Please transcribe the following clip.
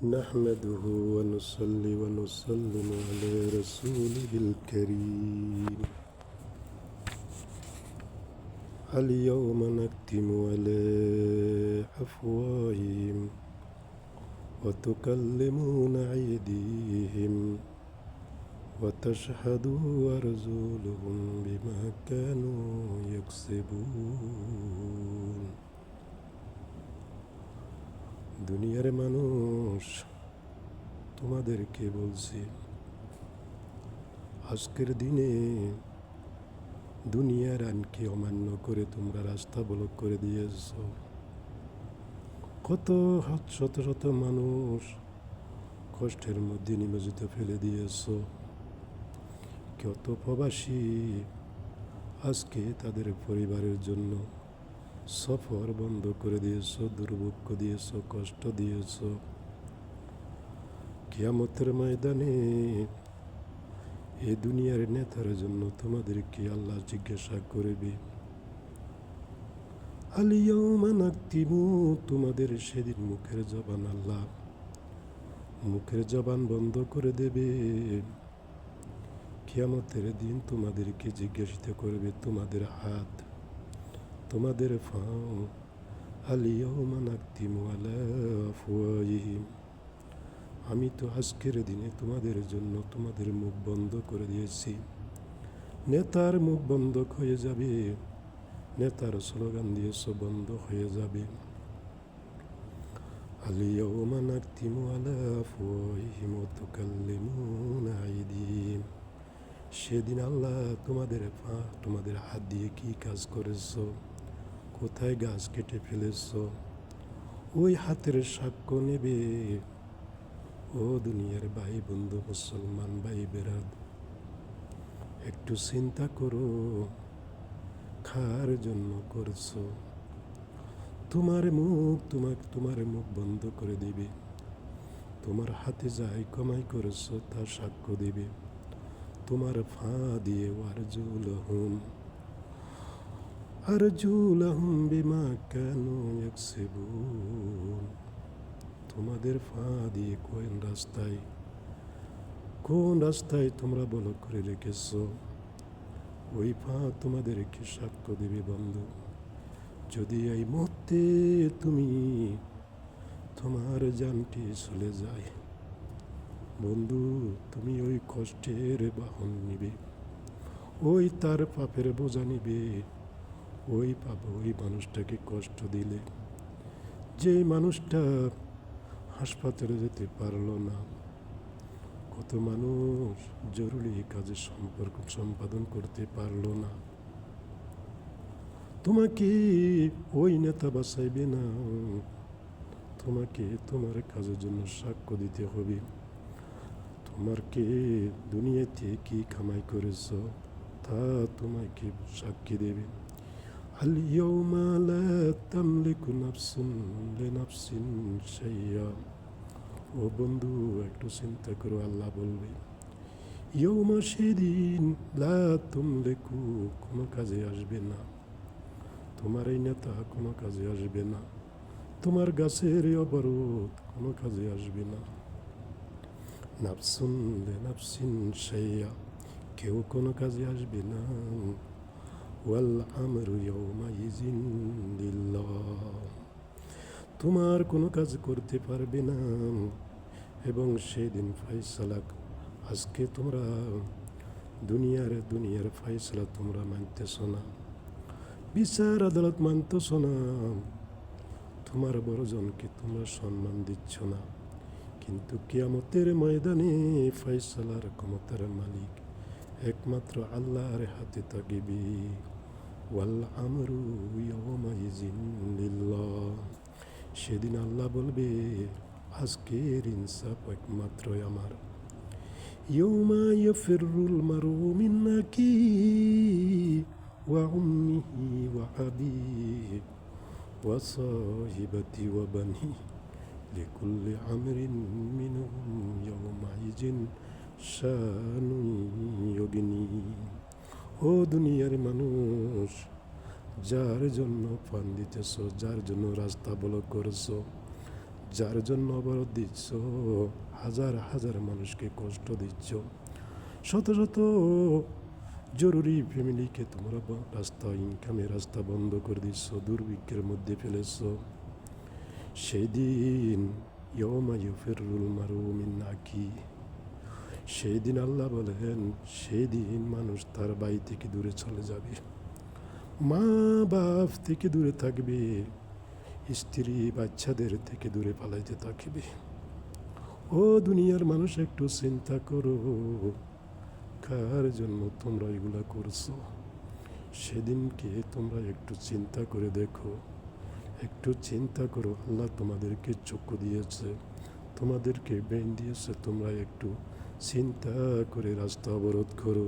نحمده ونصلي ونسلم على رسوله الكريم. اليوم نختم على أفواههم وتكلمون أيديهم وتشهد أرجلهم بما كانوا يكسبون. দুনিয়ার মানুষ, তোমাদেরকে বলছি, আজকের দিনে দুনিয়ার আইনকে অমান্য করে তোমরা রাস্তা ব্লক করে দিয়েছ। কত শত শত মানুষ কষ্টের মধ্যে নিমজ্জিত ফেলে দিয়েছ। কত প্রবাসী আজকে তাদের পরিবারের জন্য সফর বন্ধ করে দিয়েছ, দুর্ভোগ দিয়েছ, কষ্ট দিয়েছ। কিয়ামতের ময়দানে এই দুনিয়ার নেতার জন্য তোমাদেরকে আল্লাহ জিজ্ঞাসা করবে। আলিয়াউমা নাকতিমু, তোমাদের সেদিন মুখের জবান আল্লাহ মুখের জবান বন্ধ করে দেবে। কিয়ামতের দিন তোমাদেরকে জিজ্ঞাসিত করবে তোমাদের হাত, তোমাদের পাও। আলিয়াউমা নাকতিমু আলা আফওয়াহিহিম, আমি তো আজকের দিনে তোমাদের জন্য তোমাদের মুখ বন্ধ করে দিয়েছি। নেতার মুখ বন্ধ হয়ে যাবে, নেতার স্লোগান দিয়েছ বন্ধ হয়ে যাবে। আলিয়াউমা নাকতিমু আলা আফওয়াহিহিম ওয়া তুকাল্লিমুনা আইদিহিম, সেদিন আল্লাহ তোমাদের হাত দিয়ে কি কাজ করেছ, কোথায় গাছ কেটে ফেলেছ, ওই হাতের সাক্ষ্য নেবে। ও দুনিয়ার ভাই বন্ধু মুসলমান ভাই বেরাদ, একটু চিন্তা করো, খার জন্য করছো। তোমার মুখ বন্ধ করে দিবে। তোমার হাতে যাই কমাই করেছো তা সাক্ষ্য দিবে। তোমার ফা দিয়ে আরজুলাহুম বিমা কানু ইয়াকসিবুন, তোমাদের ফা দিয়ে কোন রাস্তায় তোমরা ব্লক করে রেখেছ, ওই পা তোমাদেরকে সাক্ষ্য দেবে। বন্ধু, যদি এই মুহূর্তে তোমার জানটি চলে যায়, বন্ধু তুমি ওই কষ্টের বাহন নিবে, ওই তার পাপের বোঝা নিবে। ওই মানুষটাকে কষ্ট দিলে, যে মানুষটা হাসপাতালে যেতে পারলো না, কত মানুষ জরুরি কাজে সম্পাদন করতে পারলো না, তোমাকে ওই নেতা বাঁচাইবে না। তোমাকে তোমার কাজের জন্য সাক্ষ্য দিতে হবে। তোমাকে দুনিয়াতে কি কামাই করেছ তা তোমাকে সাক্ষী দেবে। আল-ইয়াউমা লা তামলিকু নাফসুন লিনাফসিন শাইআ, ও বন্ধু একটু চিন্তা করো, আল্লাহ বলবে ইয়াউমা, সেদিন লা তামলিকু, কোনো কাজে আসবে না। তোমার এই নেতা কোনো কাজে আসবে না, তোমার গাছের অবরোধ কোনো কাজে আসবে না। নাফসুন লিনাফসিন শাইআ, কেউ কোনো কাজে আসবে না। ওয়াল আমরু ইয়াউমাইযিন লিল্লাহ, তোমার কোনো কাজ করতে পারবে না। এবং সেদিন ফাইসালা, আজকে তোমরা দুনিয়ার ফাইসালা তোমরা মানতেছ না, বিচার আদালত মানতেছ না, তোমার বড়জনকে তোমরা সম্মান দিচ্ছ না। কিন্তু কিয়ামতের ময়দানে ফাইসালার ক্ষমতার মালিক একমাত্র আল্লাহর হাতে থাকিবে। ওয়াল আমরু ইয়াউমাইযিন লিল্লাহ, সেদিন আল্লাহ বলবে আজকের ইনসাফ একমাত্র আমার। ইয়াউমা ইয়াফিরুল মারউ মিন আখিহি ওয়া উম্মিহি ওয়া আবিহি ওয়া সাহিবাতি ওয়া বানিহি লিকুল্লি আমরিন মিনহুম ইয়াউমাইযিন শানুন ইউগনি। ও দুনিয়ার মানুষ, যার জন্য ফান দিতেছ, যার জন্য রাস্তা ব্লক করেছ, যার জন্য অবরোধ দিচ্ছ, হাজার হাজার মানুষকে কষ্ট দিচ্ছ, শত শত জরুরি ফ্যামিলিকে তোমরা রাস্তা ইনকামের রাস্তা বন্ধ করে দিচ্ছ, দুর্ভিক্ষের মধ্যে ফেলেছ। সেদিন ইয়মা ইউফিরুল মারু মিন আখি, সেই দিন আল্লাহ বলেন, সেই দিন মানুষ তার বাড়ি থেকে দূরে চলে যাবে, মা বাপ থেকে দূরে থাকবে, স্ত্রী বাচ্চাদের থেকে দূরে পালাইতে থাকবে। ও দুনিয়ার মানুষ, একটু চিন্তা করো, কার জন্য তোমরা এগুলা করছো? সেদিনকে তোমরা একটু চিন্তা করে দেখো, একটু চিন্তা করো। আল্লাহ তোমাদেরকে চক্ষু দিয়েছে, তোমাদেরকে ব্রেন দিয়েছে, তোমরা একটু চিন্তা করে রাস্তা অবরোধ করো।